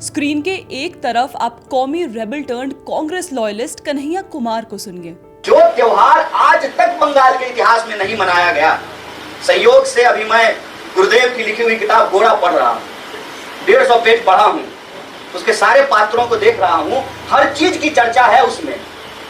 Screen के एक तरफ आप कौमी rebel turned Congress loyalist Kanhaiya Kumar को सुनिए। जो त्योहार आज तक बंगाल के इतिहास में नहीं मनाया गया, संयोग से अभी मैं गुरुदेव की लिखी हुई किताब गोरा पढ़ रहा हूँ, 150 पेज पढ़ा हूँ, उसके सारे पात्रों को देख रहा हूँ, हर चीज की चर्चा है उसमें,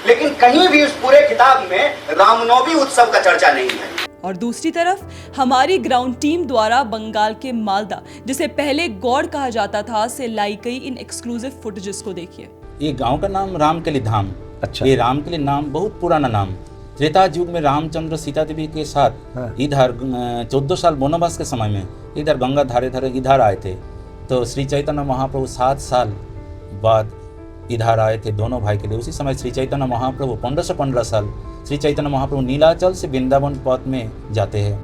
लेकिन कहीं भी उस पूरे किताब में रामनवमी उत्सव का चर्चा नहीं है। और दूसरी तरफ हमारी ग्राउंड टीम द्वारा बंगाल के मालदा, जिसे पहले गौड़ कहा जाता था, से लाई गई इन एक्सक्लूसिव फुटेजेस को देखिए। ये गांव का नाम रामकली धाम। अच्छा। ये रामकली नाम बहुत पुराना नाम। त्रेता युग में रामचंद्र सीता देवी के साथ इधर 14 साल वनवास के समय में इधर गंगा धारे धारे इधर आए थे। तो श्री चैतन्य महाप्रभु 7 साल बाद इधर आए थे दोनों भाई के लिए। उसी समय श्री चैतन्य महाप्रभु 1515 साल श्री चैतन्य महाप्रभु नीलाचल से वृंदावन पथ में जाते हैं।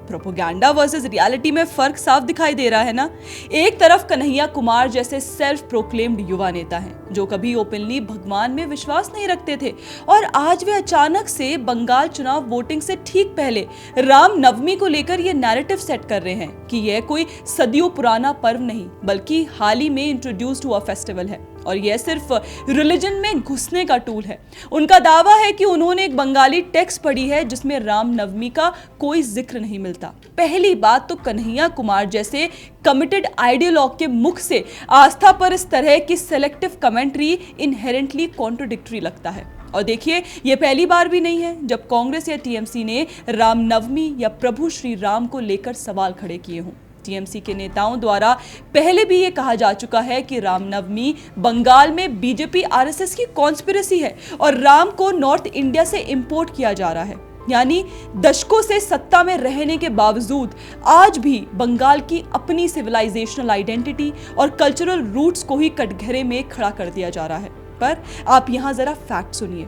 प्रोपोगंडा वर्सेस रियलिटी में फर्क साफ दिखाई दे रहा है ना। एक तरफ कन्हैया कुमार जैसे सेल्फ प्रोक्लेम्ड युवा नेता हैं जो कभी ओपनली भगवान में विश्वास नहीं रखते थे, और आज वे अचानक से बंगाल चुनाव वोटिंग से ठीक पहले राम नवमी को लेकर ये नैरेटिव सेट कर रहे हैं कि यह कोई सदियों पुराना पर्व नहीं बल्कि हाल ही में इंट्रोड्यूस्ड हुआ फेस्टिवल है और यह सिर्फ रिलीजन में घुसने का टूल है। उनका दावा है कि उन्होंने एक बंगाली टेक्स्ट पढ़ी है जिसमें राम नवमी का कोई जिक्र नहीं मिलता। पहली बात तो कन्हैया कुमार जैसे कमिटेड आइडियोलॉग के मुख से आस्था पर इस तरह की सेलेक्टिव कमेंट्री इनहेरेंटली कॉन्ट्रोडिक्टरी लगता है। और देखिए, ये पहली बार भी नहीं है जब कांग्रेस या टीएमसी ने रामनवमी या प्रभु श्री राम को लेकर सवाल खड़े किए हों। टीएमसी के नेताओं द्वारा पहले भी ये कहा जा चुका है कि रामनवमी बंगाल में बीजेपी आरएसएस की कॉन्स्पिरेसी है और राम को नॉर्थ इंडिया से इंपोर्ट किया जा रहा है। यानी दशकों से सत्ता में रहने के बावजूद आज भी बंगाल की अपनी सिविलाइजेशनल आइडेंटिटी और कल्चरल रूट्स को ही कटघरे में खड़ा कर दिया जा रहा है। पर आप यहां जरा फैक्ट सुनिए।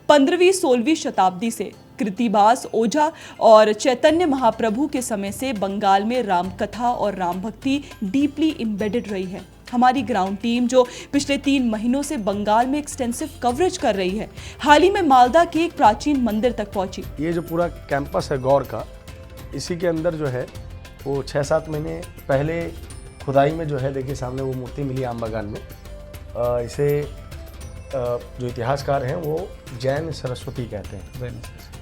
15वीं-16वीं शताब्दी से कृतिबास ओझा और चैतन्य महाप्रभु के समय से बंगाल में राम कथा और राम भक्ति डीपली एम्बेडेड रही है। हमारी ग्राउंड टीम जो पिछले 3 महीनों से बंगाल में एक्सटेंसिव कवरेज कर रही है, हाल ही में मालदा के एक प्राचीन मंदिर तक पहुंची। ये जो पूरा कैंपस है गौर का, इसी के अंदर जो है वो 6-7 महीने पहले खुदाई में जो है, देखिए सामने वो मूर्ति मिली आम बागान में। इसे जो इतिहासकार हैं वो जैन सरस्वती कहते हैं।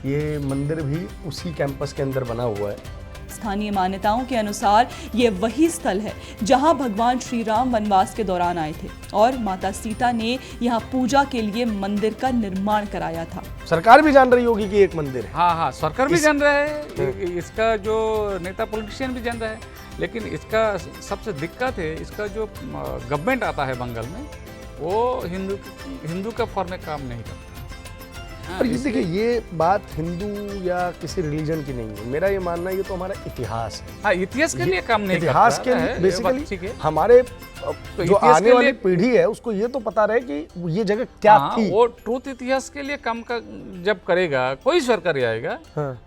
ये मंदिर भी उसी कैंपस के अंदर बना हुआ है। स्थानीय मान्यताओं के अनुसार ये वही स्थल है जहां भगवान श्री राम वनवास के दौरान आए थे और माता सीता ने यहां पूजा के लिए मंदिर का निर्माण कराया था। सरकार भी जान रही होगी कि एक मंदिर है। हाँ, सरकार भी जान रहा है, इसका जो नेता पॉलिटिशियन भी जान रहा है, लेकिन इसका सबसे दिक्कत है, इसका जो गवर्नमेंट आता है बंगाल में वो हिंदू का फॉर्म में काम नहीं करता। और ये देखिए, ये बात हिंदू या किसी रिलीजन की नहीं है। मेरा ये मानना है ये तो हमारा इतिहास है। हाँ, इतिहास के लिए काम नहीं करता। इतिहास के लिए बेसिकली हमारे जो आने वाली पीढ़ी है उसको ये तो पता रहे कि ये जगह क्या थी। वो ट्रूथ इतिहास के लिए काम का जब करेगा, कोई सरकार आएगा,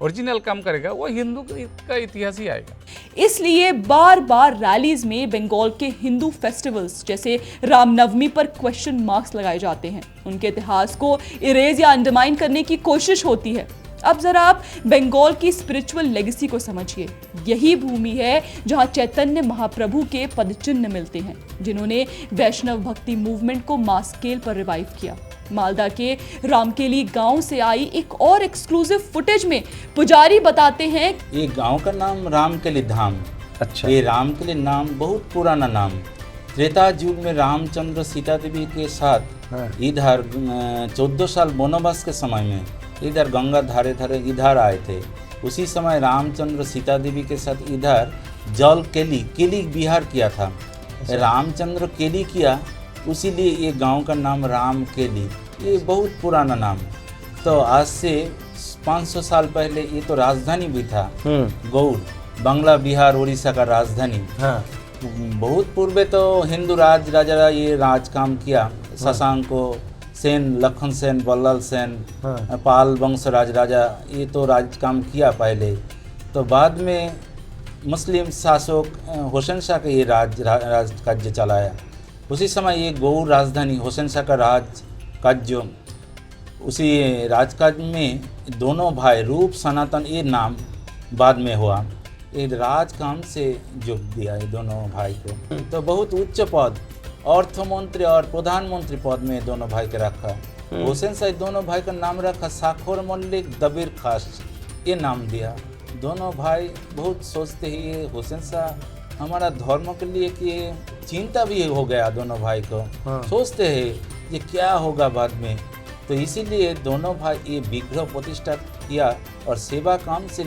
ओरिजिनल काम करेगा, वो हिंदू का इतिहास ही आएगा। इसलिए बार बार रैलीज में बंगाल के हिंदू फेस्टिवल्स जैसे रामनवमी पर क्वेश्चन मार्क्स लगाए जाते हैं। उनके इतिहास को इरेज या अंडरमाइन करने की कोशिश होती है। अब जरा आप बंगाल की स्पिरिचुअल लेगेसी को समझिए। यही भूमि है जहां चैतन्य महाप्रभु के पदचिन्ह मिलते हैं, जिन्होंने वैष्णव भक्ति मूवमेंट को मास स्केल पर रिवाइव किया। मालदा के रामकेली गांव से आई एक और एक्सक्लूसिव फुटेज में पुजारी बताते हैं ये गांव का नाम रामकेली धाम। अच्छा। ये रामकेली नाम बहुत पुराना नाम। त्रेता युग में रामचंद्र सीता देवी के साथ इधर 14 साल वनवास के समय में इधर गंगा धारे धारे इधर आए थे। उसी समय रामचंद्र सीता देवी के साथ इधर जल केली विहार किया था। रामचंद्र केली किया, उसीलिए ये गांव का नाम राम केली। ये बहुत पुराना नाम। तो आज से 500 साल पहले ये तो राजधानी भी था, गौड़, बांग्ला बिहार उड़ीसा का राजधानी। बहुत पूर्व तो हिंदू राजा ये राज काम किया। शशांको सेन, लखन सेन, बल्लाल सेन, पाल वंश राजा ये तो राज काम किया पहले। तो बाद में मुस्लिम शासक हुसैन शाह का ये राज राज्य चलाया। उसी समय ये गौड़ राजधानी हुसैन शाह का राज राज्य उसी राजकाज में दोनों भाई रूप सनातन ये नाम बाद में हुआ, ये राजकाम से जोड़ दिया ये दोनों भाई को। तो बहुत उच्च पद अर्थमंत्री और प्रधानमंत्री पद में दोनों भाई के रखा। हुसैन शाह दोनों भाई का नाम रखा साखोर मल्लिक दबीर खास, ये नाम दिया। दोनों भाई बहुत सोचते ही ये हुसैन शाह हमारा धर्म के लिए कि चिंता भी हो गया दोनों भाई को। सोचते हैं ये क्या होगा बाद में, तो इसीलिए दोनों भाई ये विग्रह प्रतिष्ठा किया और सेवा काम से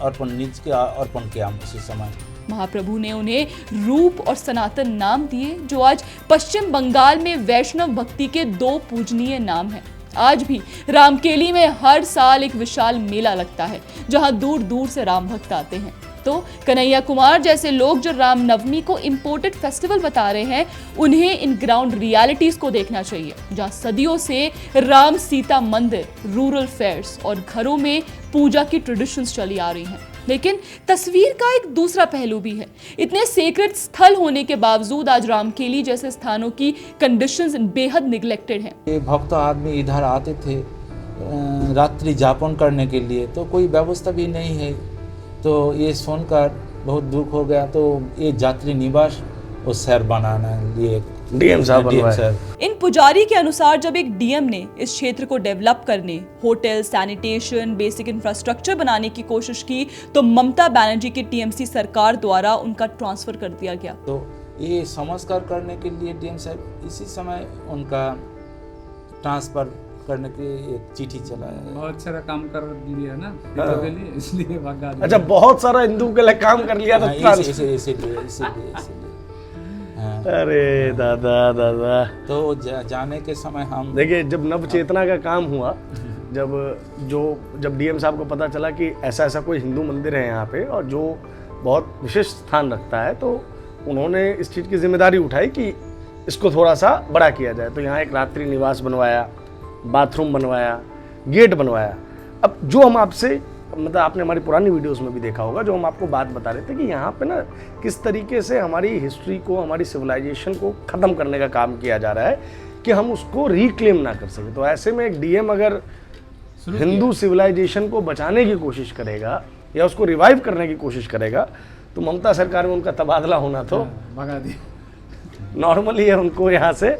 अर्पण निज के अर्पण किया उसी समय। महाप्रभु ने उन्हें रूप और सनातन नाम दिए, जो आज पश्चिम बंगाल में वैष्णव भक्ति के 2 पूजनीय नाम हैं। आज भी रामकेली में हर साल एक विशाल मेला लगता है, जहां दूर दूर से राम भक्त आते हैं। तो कन्हैया कुमार जैसे लोग जो रामनवमी को इम्पोर्टेड फेस्टिवल बता रहे हैं, उन्हें इन ग्राउंड रियलिटीज को देखना चाहिए, जहां सदियों से राम सीता मंदिर, रूरल फेयर्स और घरों में पूजा की ट्रेडिशंस चली आ रही हैं। लेकिन तस्वीर का एक दूसरा पहलू भी है। इतने सेक्रेट स्थल होने के बावजूद आज रामकेली जैसे स्थानों की कंडीशंस बेहद निगलेक्टेड हैं। ये भक्त आदमी इधर आते थे रात्रि जापन करने के लिए, तो कोई व्यवस्था भी नहीं है। तो ये सुनकर बहुत दुख हो गया। तो ये यात्री निवास और शहर बनाना लिए डीएम साहब बनवाए। इन पुजारी के अनुसार जब एक डीएम ने इस क्षेत्र को डेवलप करने, होटल, सैनिटेशन, बेसिक इंफ्रास्ट्रक्चर बनाने की कोशिश की, तो ममता बनर्जी की टीएमसी सरकार द्वारा उनका ट्रांसफर कर दिया गया। तो ये संस्कार करने के लिए डीएम साहब इसी समय उनका ट्रांसफर करने की एक चिट्ठी चलाया। बहुत सारा काम कर लिया ना हिंदू के लिए, इसलिए भागा। अच्छा, बहुत सारा हिंदू के लिए काम कर लिया था। इसीलिए अरे दादा। तो जाने के समय हम देखिए, जब नव चेतना का काम हुआ, जब डीएम साहब को पता चला कि ऐसा ऐसा कोई हिंदू मंदिर है यहाँ पे और जो बहुत विशिष्ट स्थान रखता है, तो उन्होंने इस चीज़ की जिम्मेदारी उठाई कि इसको थोड़ा सा बड़ा किया जाए। तो यहाँ एक रात्रि निवास बनवाया, बाथरूम बनवाया, गेट बनवाया। अब जो हम आपसे मतलब आपने हमारी पुरानी वीडियोस में भी देखा होगा, जो हम आपको बात बता रहे थे कि यहाँ पे ना किस तरीके से हमारी हिस्ट्री को, हमारी सिविलाइजेशन को ख़त्म करने का काम किया जा रहा है कि हम उसको रिक्लेम ना कर सके। तो ऐसे में एक डीएम अगर हिंदू सिविलाइजेशन को बचाने की कोशिश करेगा या उसको रिवाइव करने की कोशिश करेगा, तो ममता सरकार में उनका तबादला होना तो भगा दिया। नॉर्मली है, उनको यहाँ से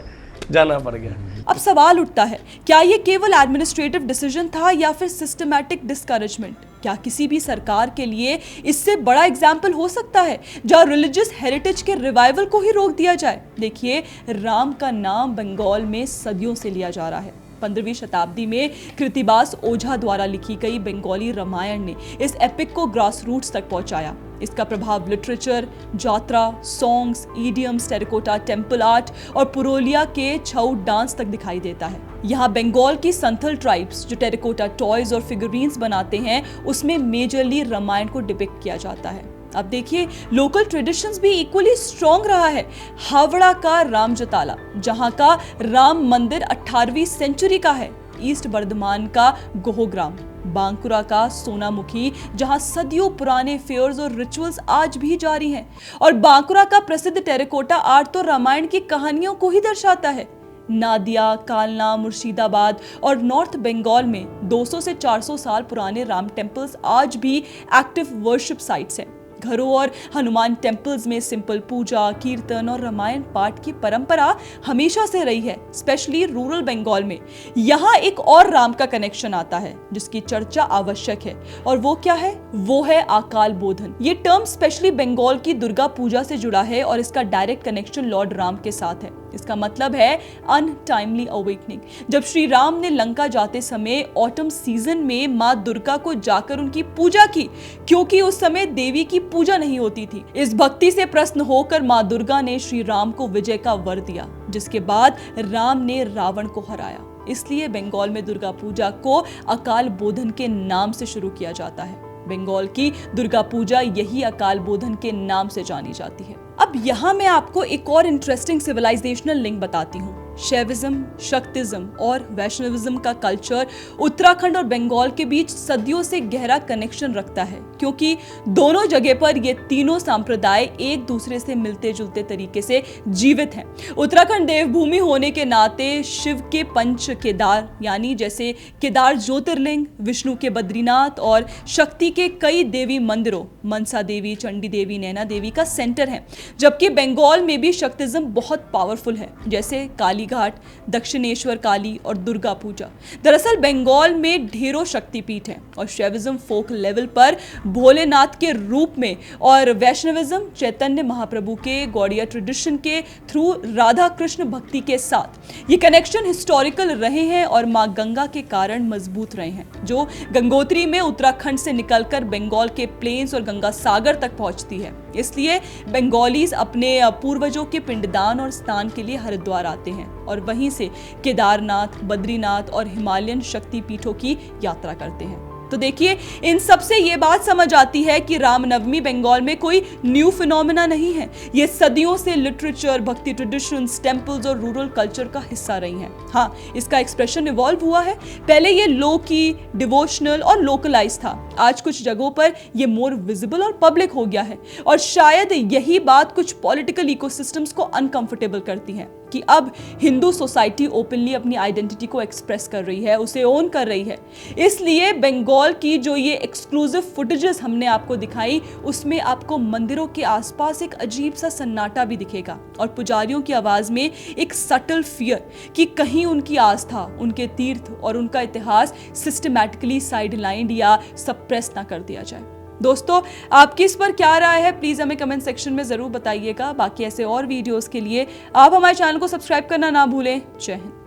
जाना पड़ गया। अब सवाल उठता है, क्या ये केवल एडमिनिस्ट्रेटिव डिसीजन था या फिर सिस्टमैटिक डिस्करेजमेंट? क्या किसी भी सरकार के लिए इससे बड़ा एग्जाम्पल हो सकता है जहां रिलीजियस हेरिटेज के रिवाइवल को ही रोक दिया जाए? देखिए, राम का नाम बंगाल में सदियों से लिया जा रहा है। 15वीं शताब्दी में कृतिबास ओझा द्वारा लिखी गई बंगाली रामायण ने इस एपिक को ग्रास रूट्स तक पहुंचाया। इसका प्रभाव literature, Jatra, songs, idioms, terracotta temple art और पुरुलिया के छऊ डांस तक दिखाई देता है। यहाँ बंगाल की संथल ट्राइब्स जो टेरिकोटा टॉयज और फिगरीन्स बनाते हैं, उसमें मेजरली रामायण को डिपिक्ट किया जाता है। अब देखिए, लोकल ट्रेडिशंस भी इक्वली स्ट्रॉन्ग रहा है। हावड़ा का रामजताला, जहाँ का राम मंदिर 18वीं सेंचुरी का है। ईस्ट बर्धमान का गोहग्राम, बांकुरा का सोनामुखी, जहां सदियों पुराने फेयर्स और रिचुअल्स आज भी जारी हैं। और बांकुरा का प्रसिद्ध टेरिकोटा आर्ट तो रामायण की कहानियों को ही दर्शाता है। नादिया, कालना, मुर्शिदाबाद और नॉर्थ बंगाल में 200 से 400 साल पुराने राम टेम्पल्स आज भी एक्टिव वर्शिप साइट्स हैं। घरों और हनुमान टेम्पल्स में सिंपल पूजा, कीर्तन और रामायण पाठ की परंपरा हमेशा से रही है, स्पेशली रूरल बंगाल में। यहाँ एक और राम का कनेक्शन आता है जिसकी चर्चा आवश्यक है, और वो क्या है? वो है अकाल बोधन। ये टर्म स्पेशली बंगाल की दुर्गा पूजा से जुड़ा है और इसका डायरेक्ट कनेक्शन लॉर्ड राम के साथ है। इसका मतलब है अनटाइमली अवेकनिंग। जब श्री राम ने लंका जाते समय ऑटम सीजन में माँ दुर्गा को जाकर उनकी पूजा की, क्योंकि उस समय देवी की पूजा नहीं होती थी। इस भक्ति से प्रसन्न होकर माँ दुर्गा ने श्री राम को विजय का वर दिया, जिसके बाद राम ने रावण को हराया। इसलिए बंगाल में दुर्गा पूजा को अकाल बोधन के नाम से शुरू किया जाता है। बंगाल की दुर्गा पूजा यही अकाल बोधन के नाम से जानी जाती है। अब यहाँ मैं आपको एक और इंटरेस्टिंग सिविलाइजेशनल लिंक बताती हूँ। शैविज्म, शक्तिज्म और वैष्णविज्म का कल्चर उत्तराखंड और बंगाल के बीच सदियों से गहरा कनेक्शन रखता है, क्योंकि दोनों जगह पर ये तीनों संप्रदाय एक दूसरे से मिलते जुलते तरीके से जीवित हैं। उत्तराखंड देवभूमि होने के नाते शिव के पंच केदार यानी जैसे केदार ज्योतिर्लिंग, विष्णु के बद्रीनाथ और शक्ति के कई देवी मंदिरों मनसा देवी, चंडी देवी, नैना देवी का सेंटर है। जबकि बंगाल में भी शक्तिज्म बहुत पावरफुल है, जैसे काली घाट, दक्षिणेश्वर काली और दुर्गा पूजा। दरअसल बंगाल में ढेरों शक्तिपीठ हैं और शैविज्म फोक लेवल पर भोलेनाथ के रूप में और वैष्णविज्म चैतन्य महाप्रभु के गौड़िया ट्रेडिशन के थ्रू राधा कृष्ण भक्ति के साथ ये कनेक्शन हिस्टोरिकल रहे हैं और मां गंगा के कारण मजबूत रहे हैं, जो गंगोत्री में उत्तराखंड से निकलकर बंगाल के प्लेन्स और गंगा सागर तक पहुंचती है। इसलिए बंगालीज अपने पूर्वजों के पिंडदान और स्नान के लिए हरिद्वार आते हैं और वहीं से केदारनाथ, बद्रीनाथ और हिमालयन शक्ति पीठों की यात्रा करते हैं। तो देखिए, इन सब से ये बात समझ आती है कि रामनवमी बंगाल में कोई न्यू फिनोमेना नहीं है। ये सदियों से लिटरेचर, भक्ति ट्रेडिशंस, टेम्पल्स और रूरल कल्चर का हिस्सा रही हैं। हाँ, इसका एक्सप्रेशन इवॉल्व हुआ है। पहले ये लो की, डिवोशनल और लोकलाइज था। आज कुछ जगहों पर ये मोर विजिबल और पब्लिक हो गया है और शायद यही बात कुछ पॉलिटिकल इकोसिस्टम्स को अनकंफर्टेबल करती है कि अब हिंदू सोसाइटी ओपनली अपनी आइडेंटिटी को एक्सप्रेस कर रही है, उसे ओन कर रही है। इसलिए बंगाल की जो ये एक्सक्लूसिव फुटेजेस हमने आपको दिखाई, उसमें आपको मंदिरों के आसपास एक अजीब सा सन्नाटा भी दिखेगा और पुजारियों की आवाज में एक सटल फियर कि कहीं उनकी आस्था, उनके तीर्थ और उनका इतिहास सिस्टमैटिकली साइडलाइंड या सप्रेस ना कर दिया जाए। दोस्तों, आपकी इस पर क्या राय है, प्लीज हमें कमेंट सेक्शन में जरूर बताइएगा। बाकी ऐसे और वीडियोस के लिए आप हमारे चैनल को सब्सक्राइब करना ना भूलें। जय हिंद।